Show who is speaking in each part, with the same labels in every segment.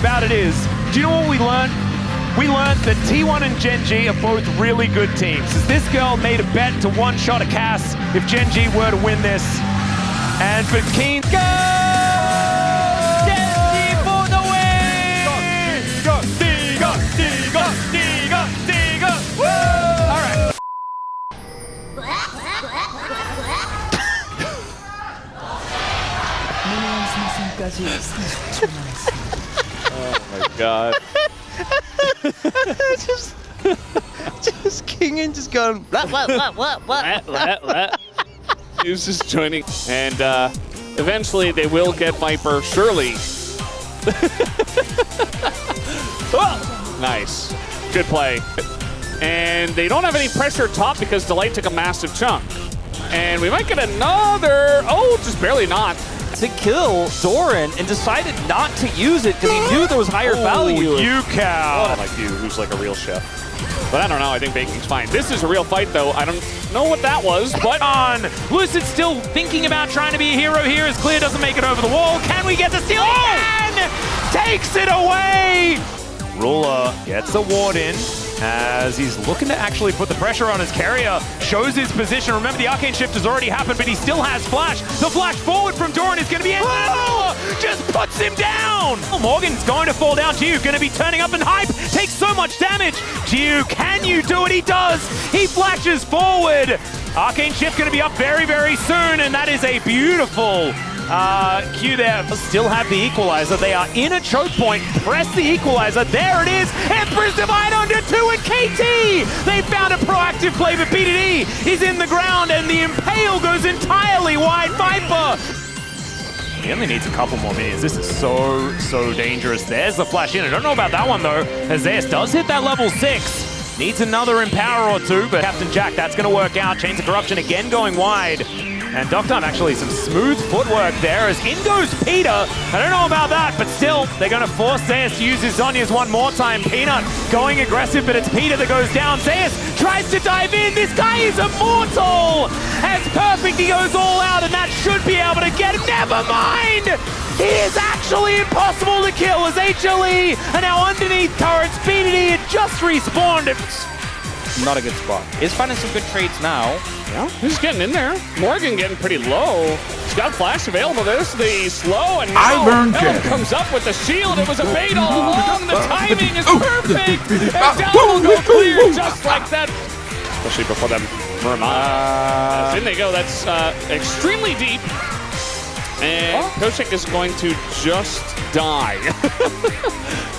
Speaker 1: about it is, do you know what we learned? We learned that T1 and Gen G are both really good teams. As this girl made a bet to one-shot a Cass if Gen G were to win this. And for Keen, go! Gen G for the win! Go! Woo! All right.
Speaker 2: Oh my god.
Speaker 3: just Kingen just going what?
Speaker 2: He was just joining, and eventually they will get Viper, surely. Oh, nice, good play. And they don't have any pressure top because Delight took a massive chunk. And we might get another, oh, just barely not.
Speaker 3: To kill Doran and decided not to use it because he knew there was higher value.
Speaker 1: You cow!
Speaker 2: Like you, who's like a real chef. But I don't know, I think baking's fine. This is a real fight though. I don't know what that was, but
Speaker 1: on. Lucid still thinking about trying to be a hero here as Clear doesn't make it over the wall. Can we get the steal? And takes it away! Ruler gets the ward in as he's looking to actually put the pressure on his carrier. Shows his position. Remember, the arcane shift has already happened, but he still has flash. The flash forward from Doran is going to be in. Oh! Just puts him down. Morgan's going to fall down. Giu going to be turning up and hype. Takes so much damage. Giu, can you do it? He does. He flashes forward. Arcane shift going to be up very, very soon, and that is a beautiful Q there. Still have the equalizer. They are in a choke point. Press the equalizer. There it is. Emperor's Divide onto 2 and KT. They found a proactive play, but BDD is in the ground and the Impale goes entirely wide. Viper. He only needs a couple more minions. This is so dangerous. There's the flash in. I don't know about that one though, as Zeus does hit that level 6. Needs another Empower or two, but Captain Jack, that's going to work out. Chains of Corruption again going wide. And Doctime actually some smooth footwork there as in goes Peter. I don't know about that, but still, they're going to force Zeus to use his Zhonya's one more time. Peanut going aggressive, but it's Peter that goes down. Zeus tries to dive in. This guy is immortal. As perfect, he goes all out, and that should be able to get him. Never mind. He is actually impossible to kill as HLE are now underneath turrets. BDD had just respawned.
Speaker 3: Not a good spot. He's finding some good trades now.
Speaker 2: Yeah, he's getting in there. Morgan getting pretty low. He's got flash available. There's the slow, and now Elm comes up with the shield. It was a bait all along. The timing is perfect. And down will go clear just like that. Especially before them Murmana. In they go. That's extremely deep. And Koshik is going to just die.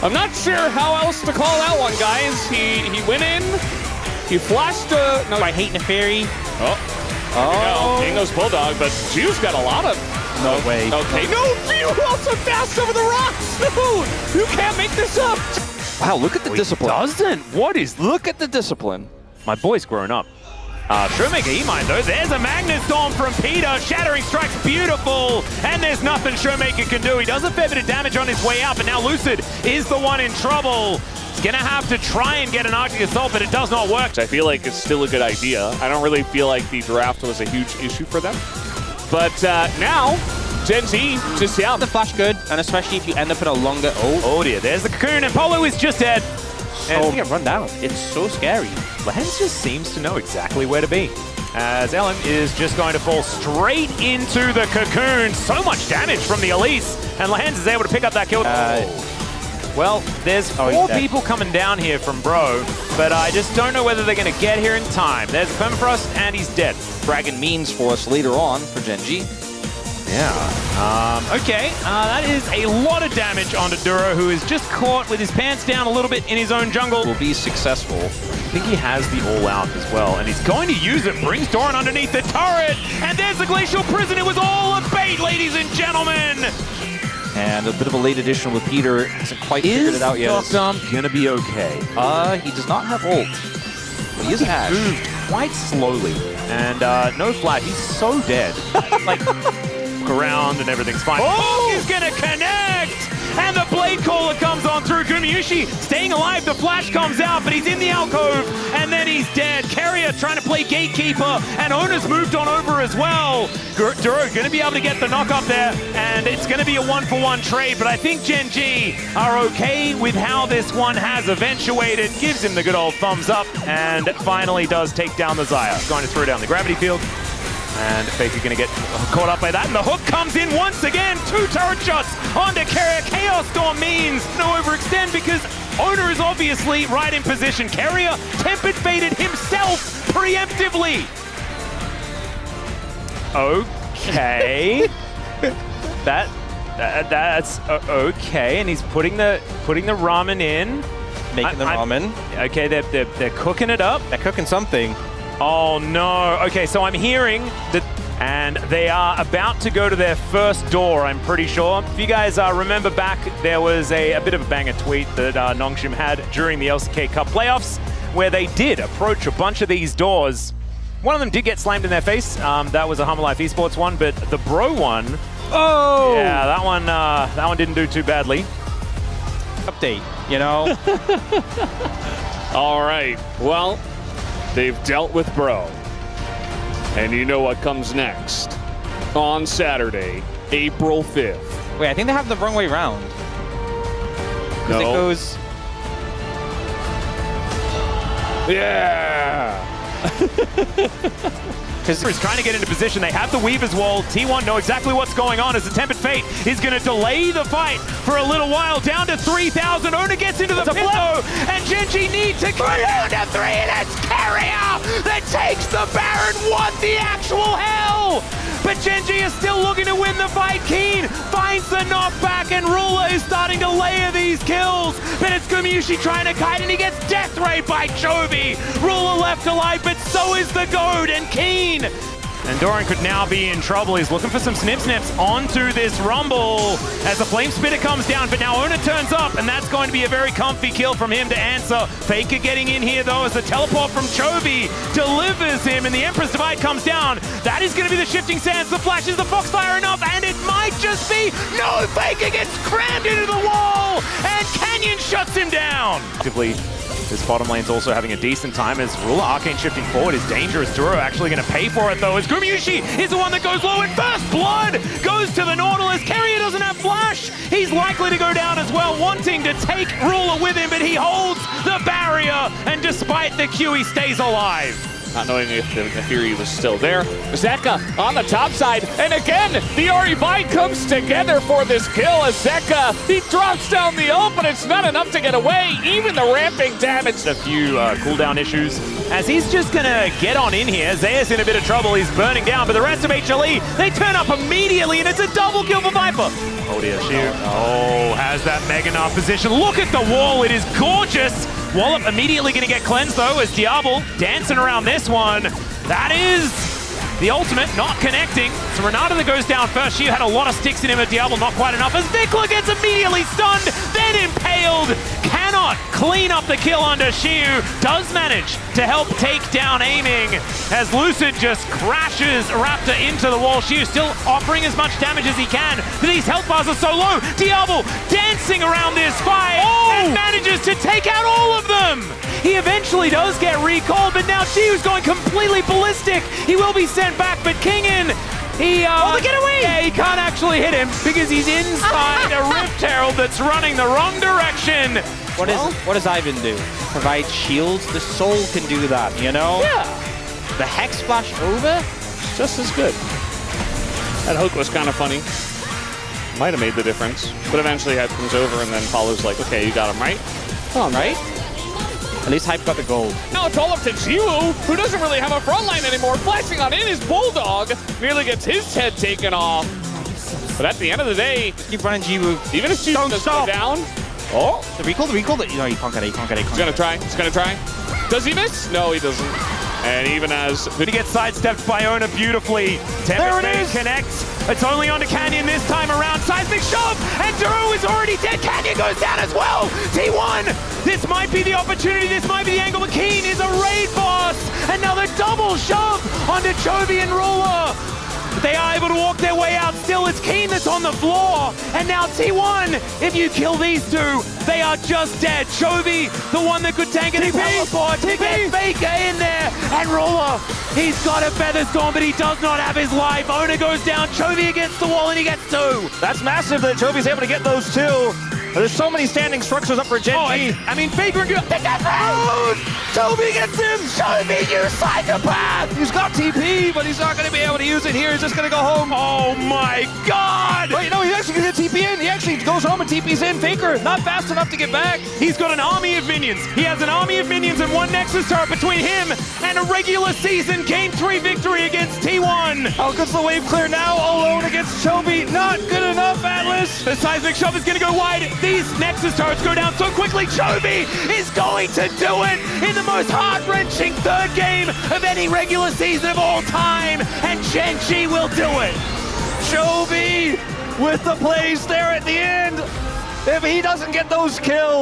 Speaker 2: I'm not sure how else to call that one, guys. He went in. He flashed no,
Speaker 3: by Hate Neferi.
Speaker 2: Oh. King goes Bulldog, but Giu's got a lot of.
Speaker 3: No way.
Speaker 2: Okay. No, Giu also fast over the rocks. No, you can't make this up.
Speaker 3: Wow, look at the discipline.
Speaker 1: Doesn't. What is?
Speaker 3: Look at the discipline.
Speaker 1: My boy's grown up. Showmaker E-Mine though, there's a Magnet Storm from Peter, Shattering Strike's beautiful, and there's nothing Showmaker can do. He does a fair bit of damage on his way out, but now Lucid is the one in trouble. He's gonna have to try and get an Arctic Assault, but it does not work.
Speaker 2: I feel like it's still a good idea. I don't really feel like the draft was a huge issue for them. But now, Gen Z, just yeah.
Speaker 3: The flash good, and especially if you end up in a longer
Speaker 1: Oh dear, there's the Cocoon, and Polo is just dead.
Speaker 3: And it's gonna run down. It's so scary.
Speaker 1: Lens just seems to know exactly where to be. As Ellen is just going to fall straight into the Cocoon. So much damage from the Elise, and Lens is able to pick up that kill. Well, there's 4 people coming down here from Bro, but I just don't know whether they're going to get here in time. There's a Permafrost, and he's dead.
Speaker 3: Fragging means for us later on for Gen G.
Speaker 1: Yeah. Okay, that is a lot of damage onto Duro, who is just caught with his pants down a little bit in his own jungle.
Speaker 3: Will be successful.
Speaker 1: I think he has the all-out as well, and he's going to use it. Brings Doran underneath the turret, and there's the Glacial Prison. It was all a bait, ladies and gentlemen.
Speaker 3: And a bit of a late addition with Peter. Hasn't quite figured it out yet.
Speaker 1: Is Doctom gonna be okay?
Speaker 3: He does not have ult. But he is Ash.
Speaker 1: Moved quite slowly, and no flash. He's so dead. Like, look around and everything's fine. Oh, he's gonna connect! And the Blade Caller comes on through. Gumayushi staying alive. The flash comes out, but he's in the alcove, and then he he's dead. Carrier trying to play gatekeeper, and Ona's moved on over as well. Duro going to be able to get the knock up there, and it's going to be a 1-for-1 trade, but I think Gen G are okay with how this one has eventuated. Gives him the good old thumbs up, and finally does take down the Xayah. Going to throw down the gravity field. And Faker going to get caught up by that, and the hook comes in once again. 2 turret shots onto Carrier. Chaos Storm means no overextend because Owner is obviously right in position. Carrier tempered faded himself preemptively. Okay. That's okay, and he's putting the ramen in.
Speaker 3: Making the ramen.
Speaker 1: Okay, they're cooking it up.
Speaker 3: They're cooking something.
Speaker 1: Oh no. Okay, so I'm hearing that, and they are about to go to their first door, I'm pretty sure. If you guys remember back, there was a bit of a banger tweet that Nongshim had during the LCK Cup playoffs, where they did approach a bunch of these doors. One of them did get slammed in their face. That was a Humble Life Esports one, but the Bro one,
Speaker 3: oh
Speaker 1: yeah, that one didn't do too badly.
Speaker 3: Update, you know.
Speaker 2: All right, well, they've dealt with Bro. And you know what comes next. On Saturday, April 5th.
Speaker 3: Wait, I think they have the wrong way around. Because it goes...
Speaker 2: Yeah!
Speaker 1: Because he's trying to get into position. They have the Weaver's Wall. T1 know exactly what's going on as the Tempered Fate is going to delay the fight for a little while. Down to 3,000. Ona gets into the pit though, and Gen G need to go down to 3, and it's Carrier that takes the Baron. What the actual hell? But Gen G is still looking to win the fight. Keen finds the knockback, and Ruler is starting to layer these kills. But it's Gumayusi trying to kite, and he gets death rayed by Chovy. Ruler left alive, but so is the Goad and Keen. And Doran could now be in trouble. He's looking for some snips onto this Rumble as the Flame Spitter comes down, but now Ona turns up, and that's going to be a very comfy kill from him to answer. Faker getting in here, though, as the teleport from Chovy delivers him, and the Emperor's Divide comes down. That is going to be the Shifting Sands. The Flash is the Foxfire enough, and it might just be... No, Faker gets crammed into the wall, and Canyon shuts him down. This bottom lane's also having a decent time as Ruler Arcane shifting forward is dangerous. Duro actually going to pay for it though as Gumayusi is the one that goes low, and First Blood goes to the Nautilus. Carrier doesn't have Flash. He's likely to go down as well, wanting to take Ruler with him, but he holds the barrier, and despite the Q, he stays alive.
Speaker 2: Not knowing if the Fury was still there. Zeka on the top side, and again, the Ori Vine comes together for this kill as Zeka, he drops down the ult, but it's not enough to get away. Even the ramping damage.
Speaker 1: A few cooldown issues as he's just gonna get on in here. Zaya's in a bit of trouble, he's burning down, but the rest of HLE, they turn up immediately, and it's a double kill for Viper. Oh dear, shoot. Oh, has that Meganar position. Look at the wall, it is gorgeous. Wallop immediately going to get cleansed though as Diablo dancing around this one. That is the ultimate, not connecting. So Renata that goes down first. She had a lot of sticks in him, but Diablo not quite enough as Vikla gets immediately stunned, then impaled. Cannot clean up the kill under Shiu. Does manage to help take down aiming as Lucid just crashes Raptor into the wall. Shiu still offering as much damage as he can, but these health bars are so low. Diablo dancing around this fight and manages to take out all of them. He eventually does get recalled, but now Shiu's going completely ballistic. He will be sent back, but Kingen, he get away! Yeah, he can't actually hit him because he's inside a Rift Herald that's running the wrong direction.
Speaker 3: What does Ivan do? Provide shields? The Soul can do that, you know?
Speaker 2: Yeah.
Speaker 3: The Hex Splash over?
Speaker 2: Just as good. That hook was kind of funny. Might have made the difference. But eventually Hype comes over and then Paulo's like, okay, you got him, right?
Speaker 3: Come on, right? At least Hype got the gold.
Speaker 2: Now it's all up to Jiwoo, who doesn't really have a front line anymore. Flashing on in his Bulldog, nearly gets his head taken off. But at the end of the day,
Speaker 3: keep running Jiwoo.
Speaker 2: Even if Jiwoo does go down,
Speaker 3: the recall. No, he can't get it,
Speaker 2: He's gonna try. Does he miss? No, he doesn't. And even as
Speaker 1: he gets sidestepped by Ona beautifully. Tempest Fate connects. It's only on to Canyon this time around. Seismic shove, and Duro is already dead. Canyon goes down as well. T1, this might be the opportunity. This might be the angle. McKean is a raid boss. Another double shove onto Chovy and Ruler. But they are able to walk their way out. Still, it's Keen that's on the floor. And now T1, if you kill these two, they are just dead. Chovy, the one that could tank it. Teleport to get Faker in there. And Roller, he's got a Feather Storm, but he does not have his life. Owner goes down, Chovy against the wall, and he gets two.
Speaker 3: That's massive that Chovy's able to get those two. There's so many standing structures up for Gen G.
Speaker 1: I mean, Faker and they get those! Chovy gets him! Chovy, you psychopath!
Speaker 3: He's got TP, but he's not going to be able to use it here. He's just going to go home.
Speaker 1: Oh my god!
Speaker 3: Wait, no, he's actually going to TP in. He actually goes home and TP's in. Faker, not fast enough to get back.
Speaker 1: He's got an army of minions. He has an army of minions and one Nexus turret between him and a regular season Game 3 victory against T1.
Speaker 3: How good's the wave clear now? Alone against Chovy. Not good enough, Atlas.
Speaker 1: The seismic shove is going to go wide. These Nexus turrets go down so quickly. Chovy is going to do it in the most heart-wrenching third game of any regular season of all time. And Gen G will do it.
Speaker 3: Chovy with the plays there at the end. If he doesn't get those kills.